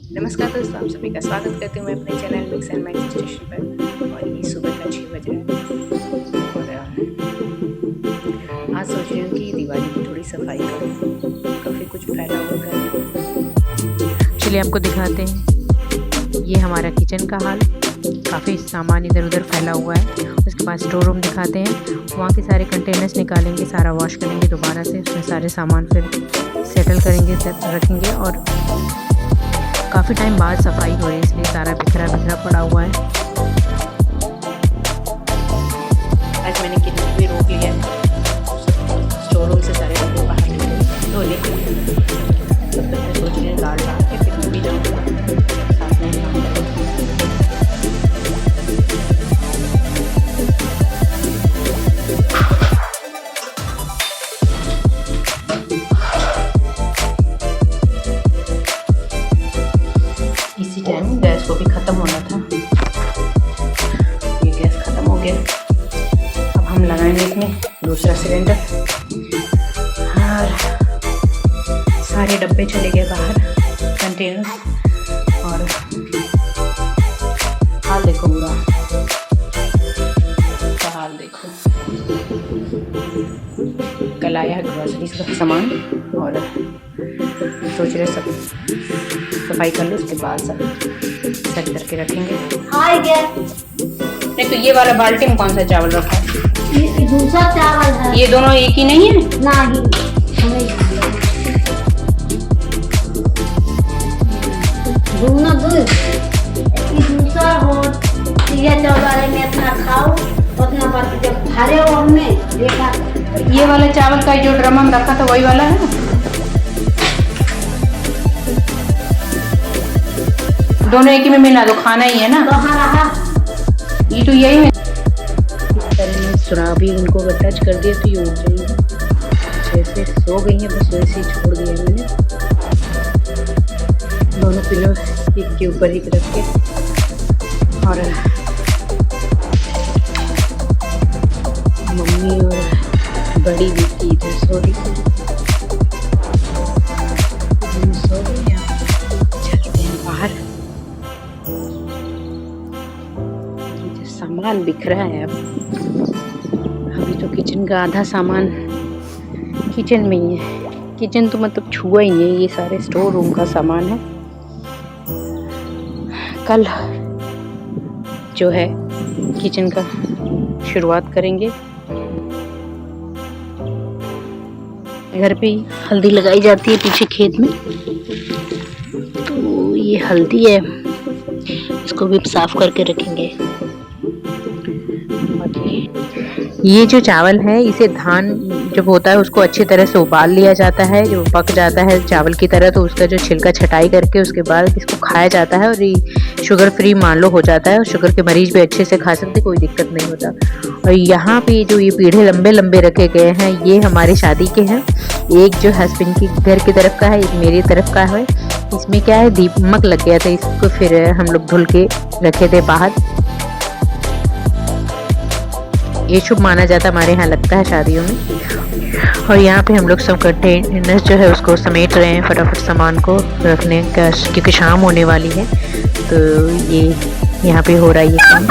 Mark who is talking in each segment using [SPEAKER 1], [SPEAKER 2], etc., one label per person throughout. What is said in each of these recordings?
[SPEAKER 1] नमस्कार दोस्तों, आप सभी का स्वागत करती हूँ मैं अपने channel mix and match station पर। और ये सुबह का 6 बज रहा है और आज सोच रही हूँ कि दिवाली की थोड़ी सफाई करूँ। काफ़ी कुछ फैला हुआ घर है। चलिए आपको दिखाते हैं। ये हमारा किचन का हाल, काफ़ी सामान इधर उधर फैला हुआ है। उसके बाद स्टोर रूम दिखाते हैं। वहाँ के सारे कंटेनर्स निकालेंगे, सारा वॉश करेंगे दोबारा से, उसमें सारे सामान फिर सेटल करेंगे, रखेंगे। और काफ़ी टाइम बाद सफाई हो रही है, इसलिए सारा बिखरा बिखरा पड़ा हुआ है। आज मैंने किचन भी रोक लिया है, स्टोर रूम से सारे डब्बे बाहर निकले धो लिए। तब तक मैं सोच रही हूँ दाल डाल के फिर भी जाऊँगा साथ में काम करूँगा। इसी टाइम गैस को भी ख़त्म होना था। ये गैस ख़त्म हो गया। अब हम लगाएंगे इसमें दूसरा सिलेंडर और सारे डब्बे चले गए बाहर, कंटेनर। और हाल देखो पूरा का हाल देखो। कल आया ग्रोसरी का सामान और सोच रहे सब सफाई कर लो, उसके बाद सब सेट करके रखेंगे। नहीं तो ये वाला बाल्टी में कौन सा चावल रखा है?
[SPEAKER 2] ये दूसरा चावल है।
[SPEAKER 1] ये दोनों एक ही नहीं है?
[SPEAKER 2] नहीं, दोनों दूध दूसरा हो। ये चावल में अपना खाओ, उतना बात जब भरे हो हमने देखा।
[SPEAKER 1] ये वाला चावल का जो ड्रम हम रखा था वही वाला है? दोनों एक ही में मिला दो, खाना ही है ना?
[SPEAKER 2] कहाँ रहा?
[SPEAKER 1] ये तो यही है। इस तरह में सुना भी उनको अगर टच कर दिया तो ये उठ जाएंगे। जैसे सो गई हैं बस वैसे ही छोड़ दिया मैंने। दोनों पिलो एक के ऊपर एक रख के और मम्मी और बड़ी बेटी इधर सो रही है। सो गई हैं, चलते हैं बाहर। सामान बिखरा है। अब अभी तो किचन का आधा सामान किचन में ही है। किचन तो मतलब छुआ ही नहीं है, ये सारे स्टोर रूम का सामान है। कल जो है किचन का शुरुआत करेंगे। घर पे ही हल्दी लगाई जाती है पीछे खेत में, तो ये हल्दी है, इसको भी साफ करके रखेंगे। ये जो चावल है इसे धान जब होता है उसको अच्छी तरह से उबाल लिया जाता है। जब पक जाता है चावल की तरह तो उसका जो छिलका छटाई करके उसके बाद इसको खाया जाता है। और ये शुगर फ्री मान लो हो जाता है, और शुगर के मरीज भी अच्छे से खा सकते, कोई दिक्कत नहीं होता। और यहाँ पे जो ये पीढ़े लंबे लंबे रखे गए हैं ये हमारी शादी के हैं। एक जो हस्बैंड की घर की तरफ का है, एक मेरी तरफ का है। इसमें क्या है, दीमक लग गया था, इसको फिर हम लोग धुल के रखे थे बाहर। ये शुभ माना जाता है हमारे यहाँ, लगता है शादियों में। और यहाँ पे हम लोग सब कंटेनर जो है उसको समेट रहे हैं फटाफट सामान को रखने का, क्योंकि शाम होने वाली है। तो ये यहाँ पे हो रहा है ये काम।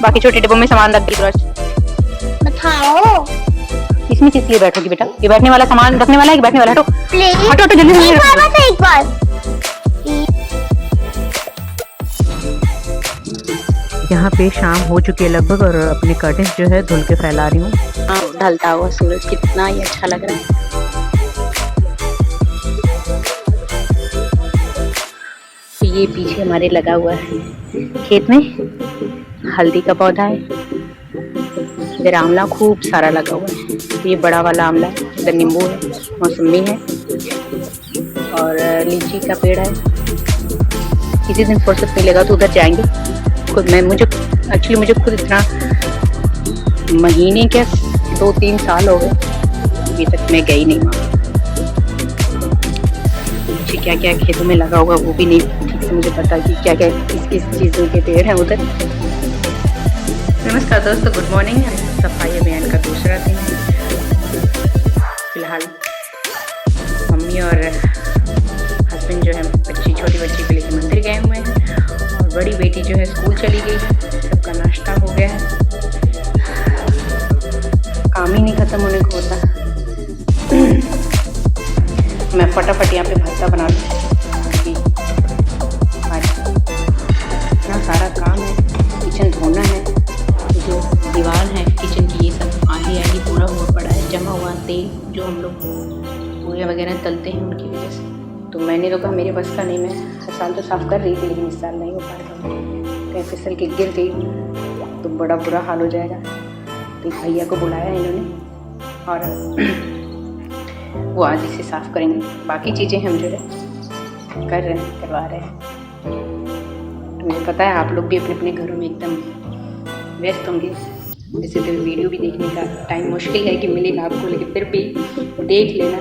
[SPEAKER 1] बाकी छोटे डिब्बों में सामान रख दी।
[SPEAKER 2] बताओ
[SPEAKER 1] इसमें किस लिए बैठोगी बेटा? ये बैठने वाला सामान रखने वाला है कि बैठने वाला? हटो हटो जल्दी से
[SPEAKER 2] एक बार।
[SPEAKER 1] यहाँ पे शाम हो चुकी है लगभग, और अपने कर्टेन जो है धुल के फैला रही हूँ। ढलता हुआ सूरज कितना ही अच्छा लग रहा है। तो ये पीछे हमारे लगा हुआ है खेत में हल्दी का पौधा है। इधर आंवला खूब सारा लगा हुआ है, तो ये बड़ा वाला आंवला है। इधर नींबू है, मौसमी है और लीची का पेड़ है। किसी दिन फुर्सत मिलेगा तो उधर जाएंगे। खुद मुझे खुद इतना महीने क्या 2-3 साल हो गए अभी तक मैं गई नहीं वहाँ। मुझे क्या क्या खेतों में लगा होगा वो भी नहीं ठीक से मुझे पता कि क्या क्या किस किस चीज़ों के पेड़ हैं उधर। नमस्कार दोस्तों, गुड मॉर्निंग। सफाई अभियान का दूसरा दिन है। फिलहाल मम्मी और हस्बैंड जो है छोटी बच्ची को लेकर मंदिर गए हुए हैं और बड़ी बेटी जो है स्कूल चली गई है। सबका नाश्ता हो गया है, काम ही नहीं ख़त्म होने को होता। मैं फटाफट यहाँ पे भरता बना लूँ क्योंकि इतना सारा काम है। किचन धोना है, जो दीवार है किचन की ये सब आधी पूरा हुआ पड़ा है, जमा हुआ तेल जो हम लोग पूरे वगैरह तलते हैं उनकी वजह से। तो मैंने तो कहा मेरे बस का नहीं, मैं हर साल तो साफ़ कर रही थी लेकिन इस साल नहीं हो पाएगा। कहीं फिसल के गिर गई तो बड़ा बुरा हाल हो जाएगा। तो भैया को बुलाया इन्होंने और वो आज इसे साफ़ करेंगे। बाकी चीज़ें हम जो है कर रहे हैं, करवा रहे हैं। तो मुझे पता है आप लोग भी अपने अपने घरों में एकदम व्यस्त होंगे। वैसे तो वीडियो भी देखने का टाइम मुश्किल है कि मिलेगा आपको, लेकिन फिर भी देख लेना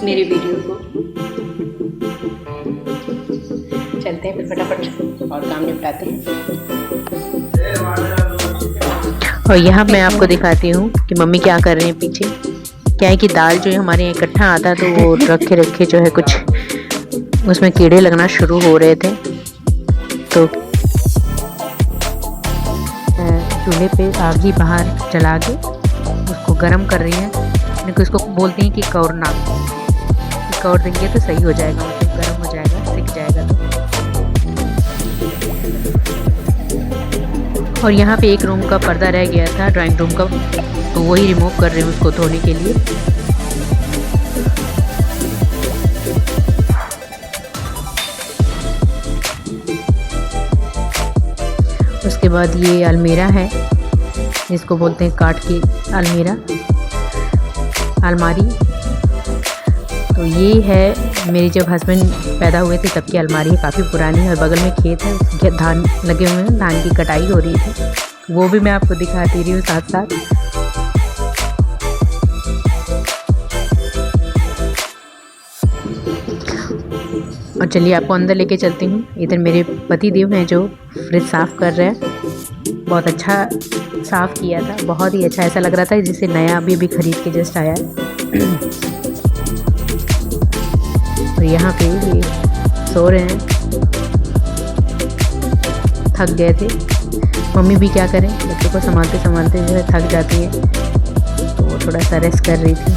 [SPEAKER 1] मेरे वीडियो को। चलते हैं फिर फटाफट और काम निपटाते हैं। और यहाँ मैं आपको दिखाती हूँ कि मम्मी क्या कर रहे हैं पीछे। क्या है कि दाल जो है हमारे यहाँ इकट्ठा आता है तो वो रखे रखे जो है कुछ उसमें कीड़े लगना शुरू हो रहे थे, तो चूल्हे पे आग ही बाहर जला के उसको गर्म कर रही हैं। लेकिन उसको बोलते हैं कि कौरना, कौर देंगे तो सही हो जाएगा, मतलब गर्म हो जाएगा, सिक जाएगा। तो और यहाँ पे एक रूम का पर्दा रह गया था ड्राइंग रूम का, तो वही रिमूव कर रहे हैं उसको धोने के लिए। उसके बाद ये अलमीरा है जिसको बोलते हैं काठ की अलमीरा, अलमारी। तो ये है मेरे जब हस्बैंड पैदा हुए थे तब की अलमारी है, काफ़ी पुरानी है। और बगल में खेत है, उसके धान लगे हुए हैं, धान की कटाई हो रही थी, वो भी मैं आपको दिखाती रही हूँ साथ साथ। और चलिए आपको अंदर लेके चलती हूँ। इधर मेरे पति देव हैं जो फ्रिज साफ़ कर रहे हैं। बहुत अच्छा साफ़ किया था, बहुत ही अच्छा, ऐसा लग रहा था जैसे नया अभी खरीद के जस्ट आया है। और यहाँ पे ये सो रहे हैं, थक गए थे। मम्मी भी क्या करें, बच्चों को संभालते संभालते जो है थक जाती है, तो वो थोड़ा सा रेस्ट कर रही थी।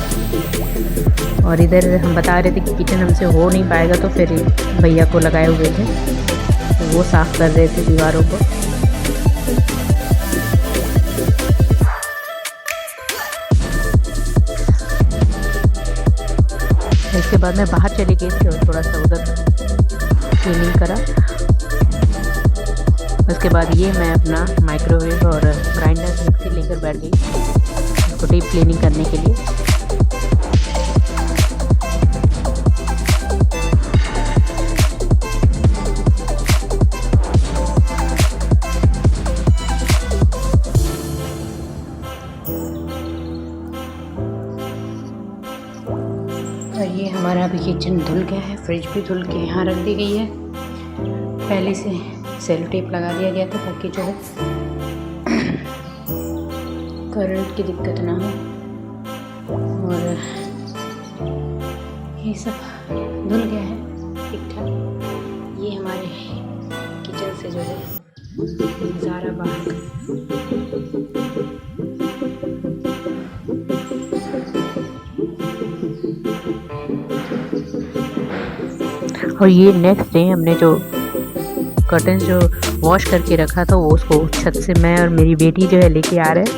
[SPEAKER 1] और इधर हम बता रहे थे कि किचन हमसे हो नहीं पाएगा, तो फिर भैया को लगाए हुए थे, तो वो साफ़ कर रहे थे दीवारों को। इसके बाद मैं बाहर चली गई थी और थोड़ा सा उधर क्लीनिंग करा। उसके बाद ये मैं अपना माइक्रोवेव और ग्राइंडर मिक्सी लेकर बैठ गई उसको डीप क्लीनिंग करने के लिए। और ये हमारा अभी किचन धुल गया है, फ्रिज भी धुल के यहाँ रख दी गई है। पहले से सेलो टेप लगा दिया गया था ताकि जो है करंट की दिक्कत ना हो। और ये सब धुल गया है ठीक ठाक। ये हमारे किचन से जो है नज़ारा बाहर। और ये नेक्स्ट डे हमने जो कर्टन जो वॉश करके रखा था वो उसको छत से मैं और मेरी बेटी जो है लेके आ रहे हैं।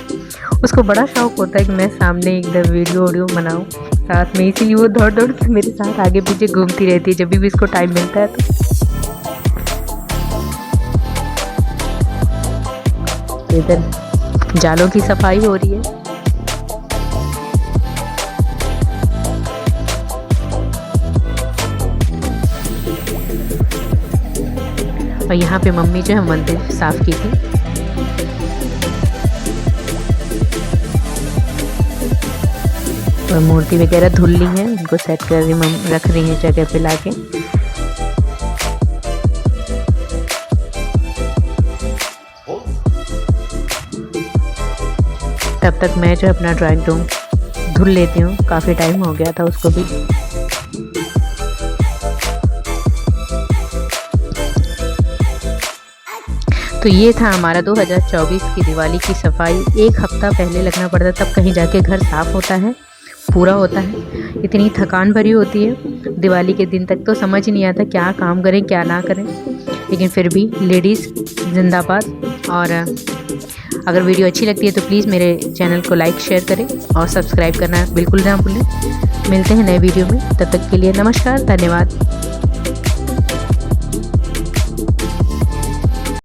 [SPEAKER 1] उसको बड़ा शौक होता है कि मैं सामने एकदम वीडियो बनाऊं साथ में, इसीलिए वो दौड़ दौड़ के मेरे साथ आगे पीछे घूमती रहती है जब भी इसको टाइम मिलता है। तो इधर जालों की सफाई हो रही है। और यहाँ पे मम्मी जो है मंदिर साफ़ की थी। और मूर्ति वगैरह धुल ली है, उनको सेट कर रही रख रही है जगह पे लाके। तब तक मैं जो अपना ड्राइंग रूम धुल लेती हूँ, काफ़ी टाइम हो गया था उसको भी। तो ये था हमारा 2024 की दिवाली की सफाई। एक हफ्ता पहले लगना पड़ता है, तब कहीं जाके घर साफ़ होता है, पूरा होता है। इतनी थकान भरी होती है दिवाली के दिन तक, तो समझ ही नहीं आता क्या काम करें क्या ना करें, लेकिन फिर भी लेडीज़ जिंदाबाद। और अगर वीडियो अच्छी लगती है तो प्लीज़ मेरे चैनल को लाइक शेयर करें और सब्सक्राइब करना बिल्कुल ना भूलें। मिलते हैं नए वीडियो में, तब तक के लिए नमस्कार, धन्यवाद।